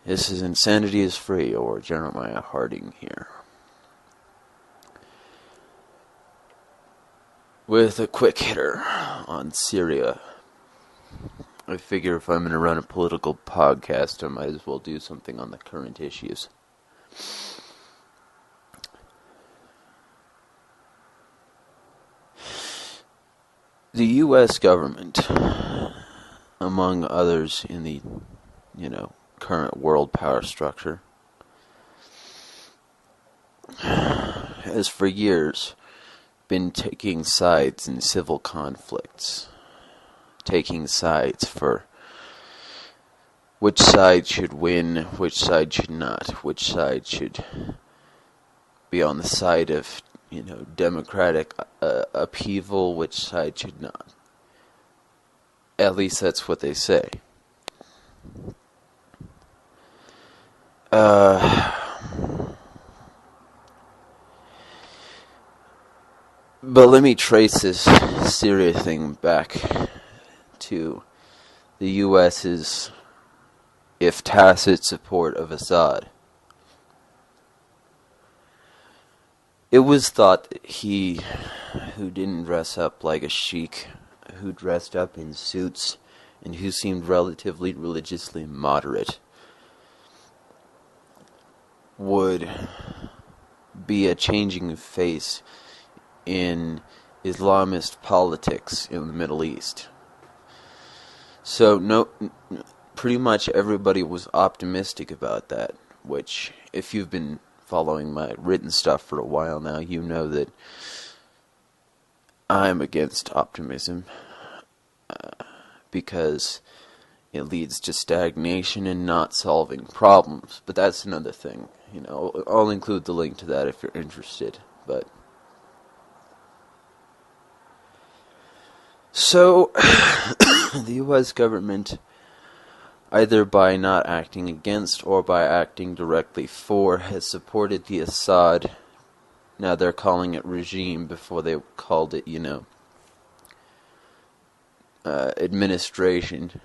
This is Insanity is Free, or Jeremiah Harding here. With a quick hitter on Syria. I figure if I'm going to run a political podcast, I might as well do something on the current issues. The U.S. government, among others in the, current world power structure, has for years been taking sides in civil conflicts, taking sides for which side should win, which side should not, which side should be on the side of, democratic upheaval, which side should not. At least that's what they say. But let me trace this Syria thing back to the U.S.'s, if tacit, support of Assad. It was thought that he, who didn't dress up like a sheik, who dressed up in suits, and who seemed relatively religiously moderate, would be a changing face in Islamist politics in the Middle East. So pretty much everybody was optimistic about that, which, if you've been following my written stuff for a while now, you know that I'm against optimism, because it leads to stagnation and not solving problems. But that's another thing. I'll include the link to that if you're interested. But so the U.S. government, either by not acting against or by acting directly for, has supported the Assad. Now they're calling it regime. Before they called it, administration.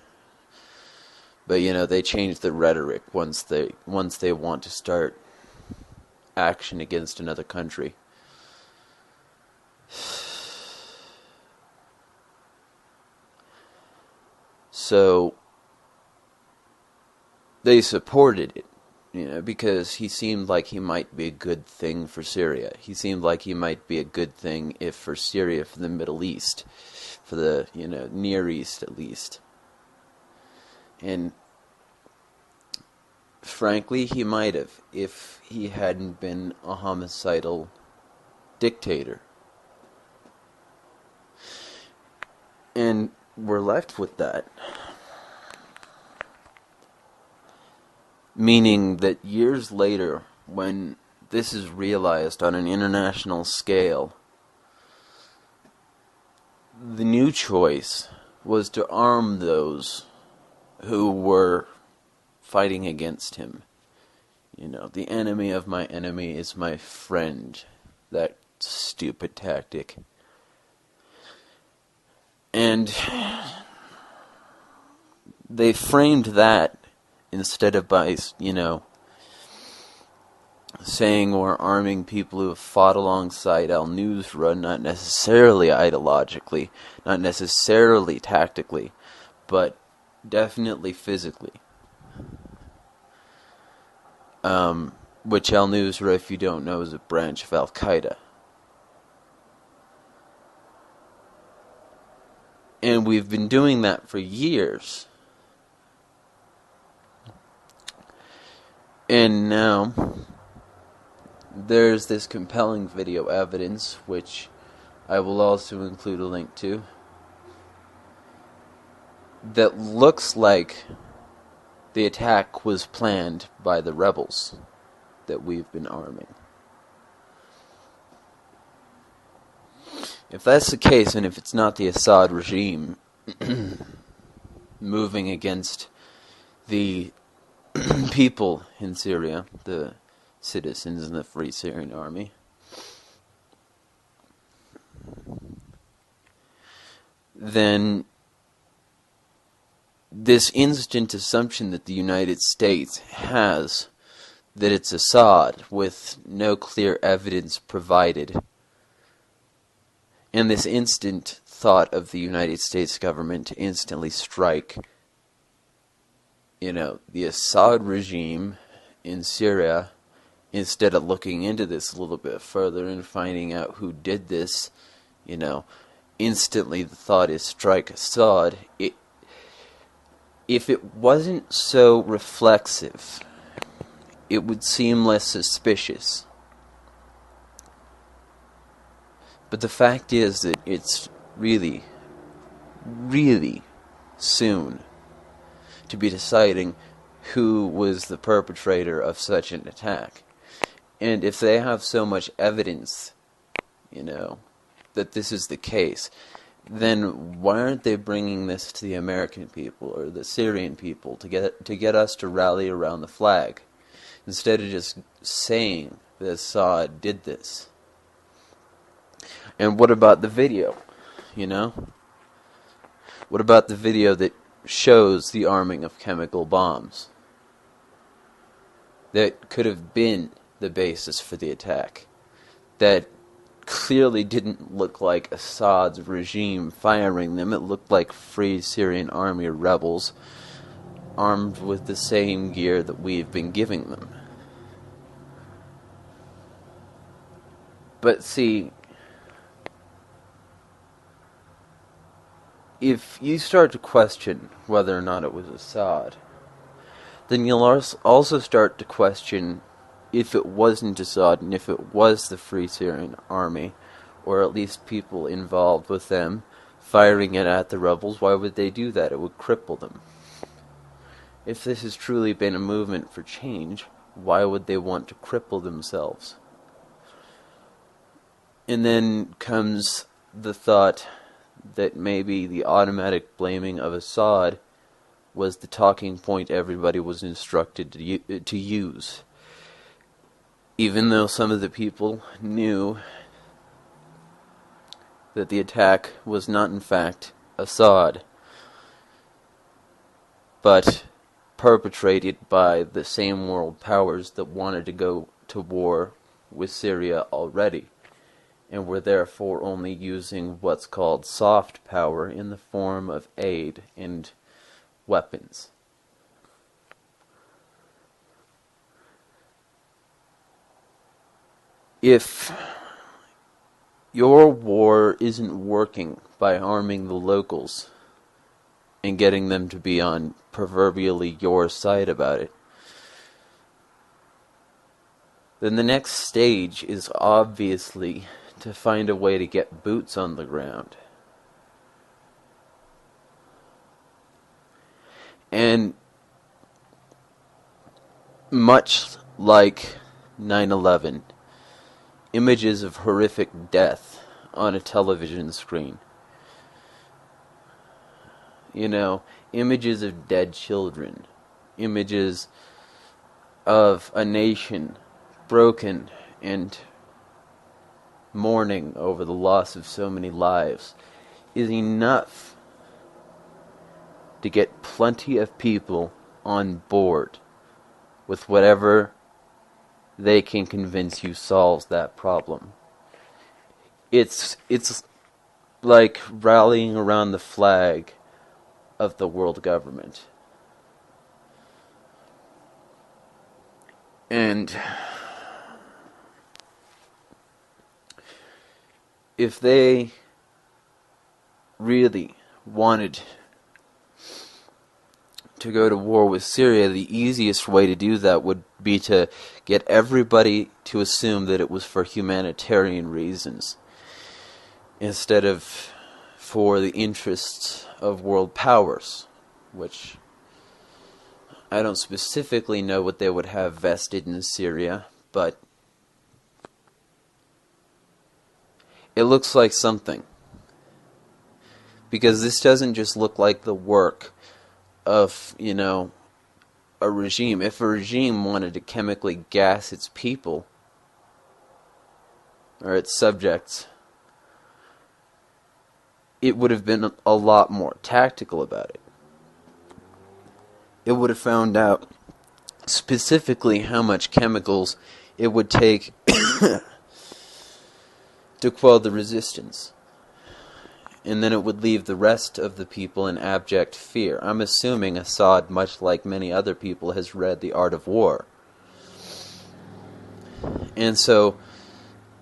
But they changed the rhetoric once they want to start action against another country. So they supported it, because he seemed like he might be a good thing for Syria. He seemed like he might be a good thing if for Syria, for the Middle East, for the, Near East at least. And frankly, he might have, if he hadn't been a homicidal dictator. And we're left with that. Meaning that years later, when this is realized on an international scale, the new choice was to arm those who were fighting against him. The enemy of my enemy is my friend. That stupid tactic. And they framed that instead of by, saying or arming people who have fought alongside al-Nusra, not necessarily ideologically, not necessarily tactically, but definitely physically. Which al-Nusra, if you don't know, is a branch of Al-Qaeda. And we've been doing that for years. And now there's this compelling video evidence, which I will also include a link to, that looks like the attack was planned by the rebels that we've been arming. If that's the case, and if it's not the Assad regime moving against the people in Syria, the citizens in the Free Syrian Army, then this instant assumption that the United States has that it's Assad with no clear evidence provided, and this instant thought of the United States government to instantly strike, the Assad regime in Syria, instead of looking into this a little bit further and finding out who did this, instantly the thought is strike Assad. If it wasn't so reflexive, it would seem less suspicious. But the fact is that it's really, really soon to be deciding who was the perpetrator of such an attack. And if they have so much evidence, that this is the case, then why aren't they bringing this to the American people or the Syrian people to get us to rally around the flag, instead of just saying that Assad did this? And what about the video? What about the video that shows the arming of chemical bombs that could have been the basis for the attack, that clearly didn't look like Assad's regime firing them? It looked like Free Syrian Army rebels armed with the same gear that we've been giving them. But see, if you start to question whether or not it was Assad, then you'll also start to question if it wasn't Assad and if it was the Free Syrian Army, or at least people involved with them, firing it at the rebels. Why would they do that? It would cripple them. If this has truly been a movement for change, why would they want to cripple themselves? And then comes the thought that maybe the automatic blaming of Assad was the talking point everybody was instructed to use. Even though some of the people knew that the attack was not in fact Assad, but perpetrated by the same world powers that wanted to go to war with Syria already, and were therefore only using what's called soft power in the form of aid and weapons. If your war isn't working by arming the locals and getting them to be on proverbially your side about it, then the next stage is obviously to find a way to get boots on the ground. And much like 9/11, images of horrific death on a television screen, images of dead children, images of a nation broken and mourning over the loss of so many lives, is enough to get plenty of people on board with whatever they can convince you solves that problem. It's like rallying around the flag of the world government. And if they really wanted to go to war with Syria, the easiest way to do that would be to get everybody to assume that it was for humanitarian reasons, instead of for the interests of world powers, which I don't specifically know what they would have vested in Syria, but it looks like something. Because this doesn't just look like the work of, a regime. If a regime wanted to chemically gas its people, or its subjects, it would have been a lot more tactical about it. it would have found out specifically how much chemicals it would take to quell the resistance. And then it would leave the rest of the people in abject fear. I'm assuming Assad, much like many other people, has read The Art of War. And so,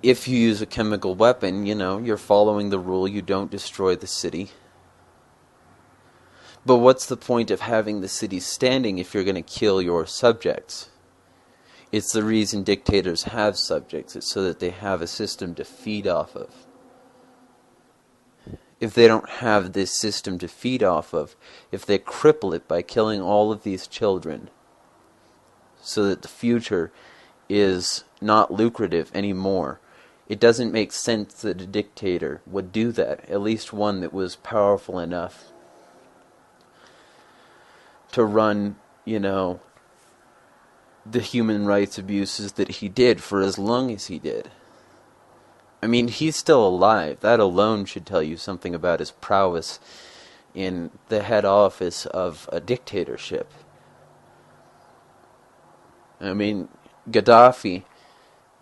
if you use a chemical weapon, you're following the rule, you don't destroy the city. But what's the point of having the city standing if you're going to kill your subjects? It's the reason dictators have subjects. It's so that they have a system to feed off of. If they don't have this system to feed off of, if they cripple it by killing all of these children so that the future is not lucrative anymore, it doesn't make sense that a dictator would do that, at least one that was powerful enough to run, the human rights abuses that he did for as long as he did. I mean, he's still alive. That alone should tell you something about his prowess in the head office of a dictatorship. I mean, Gaddafi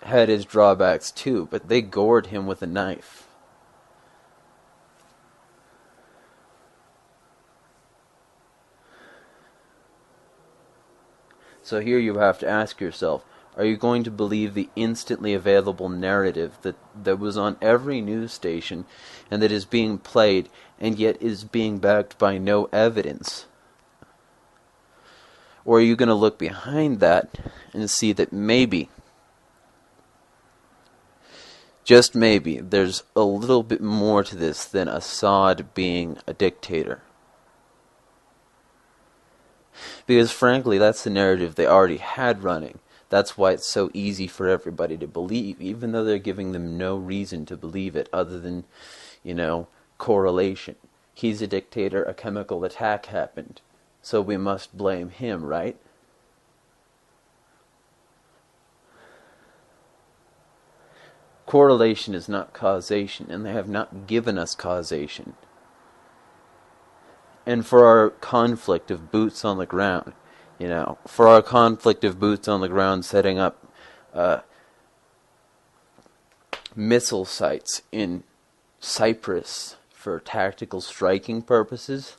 had his drawbacks too, but they gored him with a knife. So here you have to ask yourself, are you going to believe the instantly available narrative that was on every news station and that is being played and yet is being backed by no evidence? Or are you going to look behind that and see that maybe, just maybe, there's a little bit more to this than Assad being a dictator? Because frankly, that's the narrative they already had running. That's why it's so easy for everybody to believe, even though they're giving them no reason to believe it other than, correlation. He's a dictator, a chemical attack happened, so we must blame him, right? Correlation is not causation, and they have not given us causation. And for our conflict of boots on the ground, for our conflict of boots on the ground setting up missile sites in Cyprus for tactical striking purposes,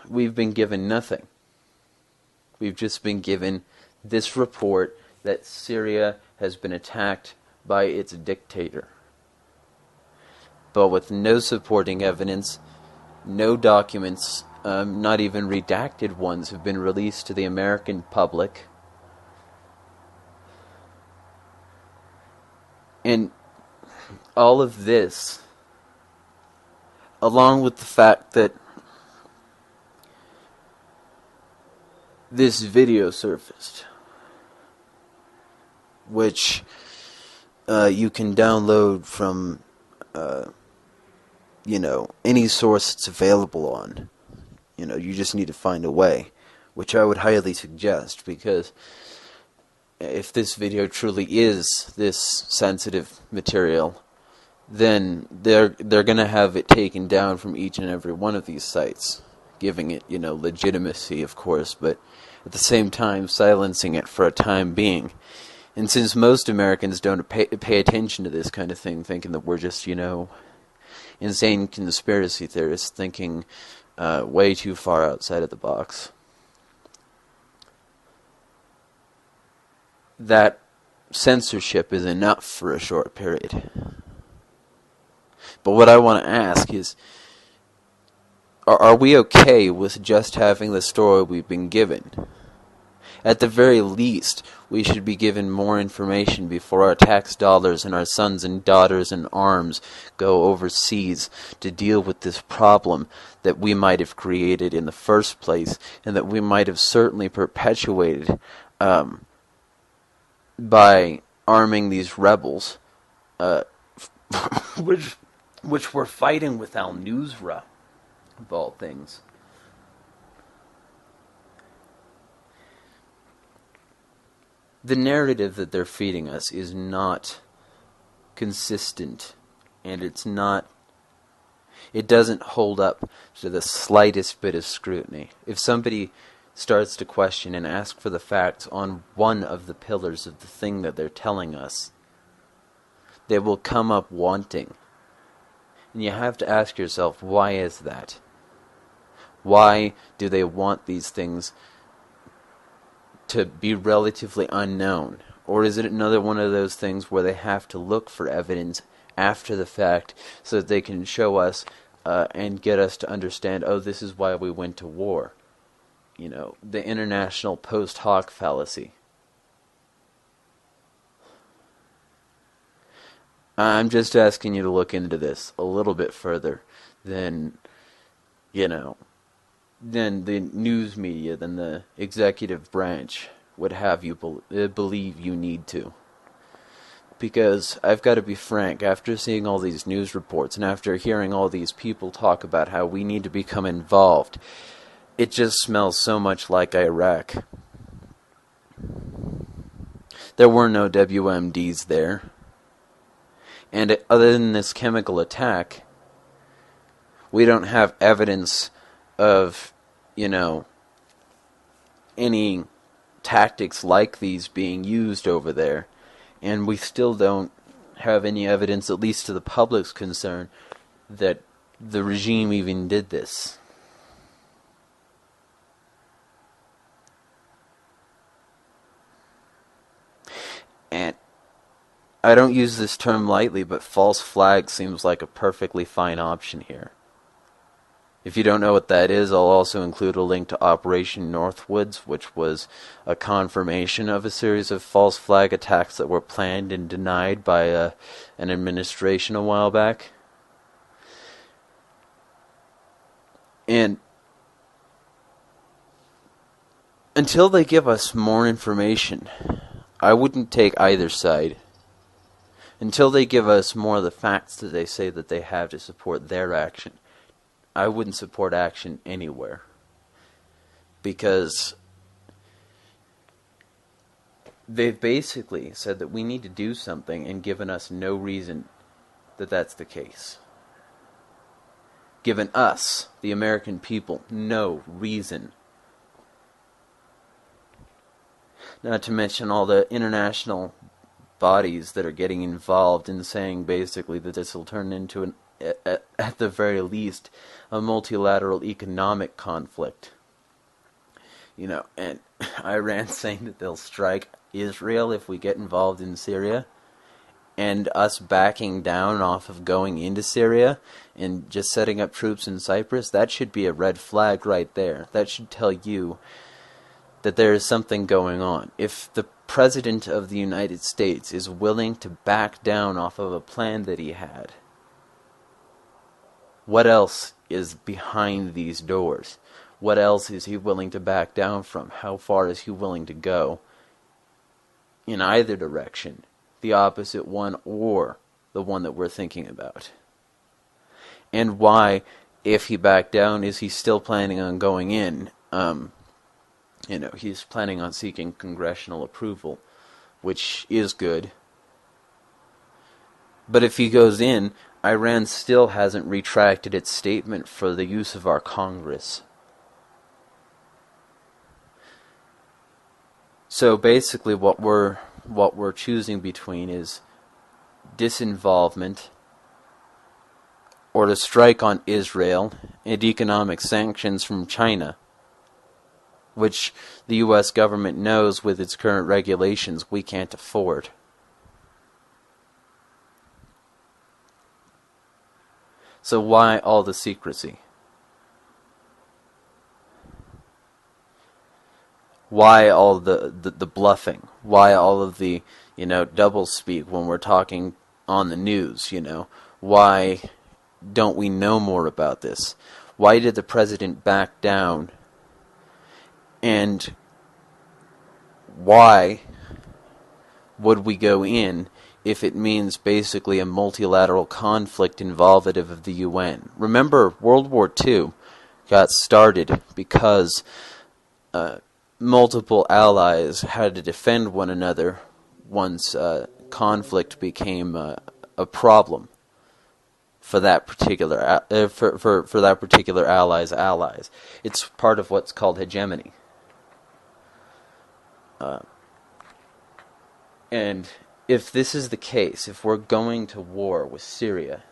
we've been given nothing. We've just been given this report that Syria has been attacked by its dictator. But with no supporting evidence, no documents, not even redacted ones, have been released to the American public. And all of this, along with the fact that this video surfaced, which you can download from any source it's available on. You just need to find a way, which I would highly suggest, because if this video truly is this sensitive material, then they're going to have it taken down from each and every one of these sites, giving it, legitimacy, of course, but at the same time silencing it for a time being. And since most Americans don't pay attention to this kind of thing, thinking that we're just, insane conspiracy theorists thinking way too far outside of the box, that censorship is enough for a short period. But what I want to ask is, are we okay with just having the story we've been given? At the very least, we should be given more information before our tax dollars and our sons and daughters in arms go overseas to deal with this problem that we might have created in the first place, and that we might have certainly perpetuated by arming these rebels, which we're fighting with al-Nusra, of all things. The narrative that they're feeding us is not consistent, and it's not It doesn't hold up to the slightest bit of scrutiny. If somebody starts to question and ask for the facts on one of the pillars of the thing that they're telling us, they will come up wanting. And you have to ask yourself, why is that? Why do they want these things to be relatively unknown? Or is it another one of those things where they have to look for evidence after the fact so that they can show us and get us to understand, oh, this is why we went to war? You know, the international post hoc fallacy. I'm just asking you to look into this a little bit further than, than the news media, than the executive branch would have you believe you need to. Because I've got to be frank, after seeing all these news reports and after hearing all these people talk about how we need to become involved, it just smells so much like Iraq. There were no WMDs there. And other than this chemical attack, we don't have evidence of, any tactics like these being used over there. And we still don't have any evidence, at least to the public's concern, that the regime even did this. And I don't use this term lightly, but false flag seems like a perfectly fine option here. If you don't know what that is, I'll also include a link to Operation Northwoods, which was a confirmation of a series of false flag attacks that were planned and denied by an administration a while back. And until they give us more information, I wouldn't take either side. Until they give us more of the facts that they say that they have to support their action, I wouldn't support action anywhere. Because they've basically said that we need to do something and given us no reason that that's the case. Given us, the American people, no reason. Not to mention all the international bodies that are getting involved in saying basically that this will turn into at the very least a multilateral economic conflict. And Iran saying that they'll strike Israel if we get involved in Syria, and us backing down off of going into Syria and just setting up troops in Cyprus, that should be a red flag right there. That should tell you that there is something going on. If the President of the United States is willing to back down off of a plan that he had, what else is behind these doors? What else is he willing to back down from? How far is he willing to go in either direction? The opposite one or the one that we're thinking about? And why, if he backed down, is he still planning on going in? He's planning on seeking congressional approval, which is good. But if he goes in, Iran still hasn't retracted its statement for the use of our Congress. So basically what we're choosing between is disinvolvement or to strike on Israel and economic sanctions from China, which the U.S. government knows with its current regulations we can't afford. So why all the secrecy? Why all the bluffing? Why all of the, double speak when we're talking on the news, Why don't we know more about this? Why did the president back down? And why would we go in if it means basically a multilateral conflict involvative of the UN? Remember, World War II got started because multiple allies had to defend one another once conflict became a problem for that particular for that particular ally's allies. It's part of what's called hegemony. And if this is the case, if we're going to war with Syria,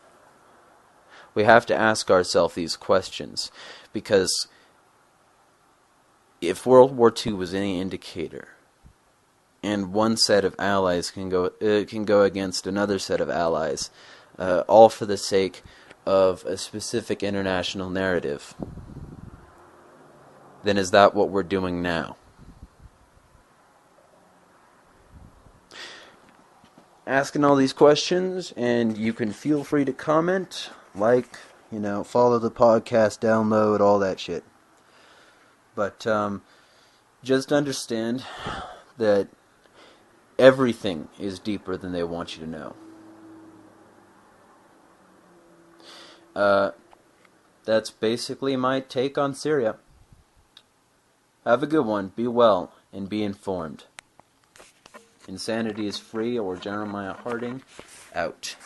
we have to ask ourselves these questions, because if World War II was any indicator, and one set of allies can go against another set of allies, all for the sake of a specific international narrative, then is that what we're doing now? Asking all these questions, and you can feel free to comment, follow the podcast, download, all that shit. But just understand that everything is deeper than they want you to know. That's basically my take on Syria. Have a good one, be well, and be informed. Insanity is free, or Jeremiah Harding, out.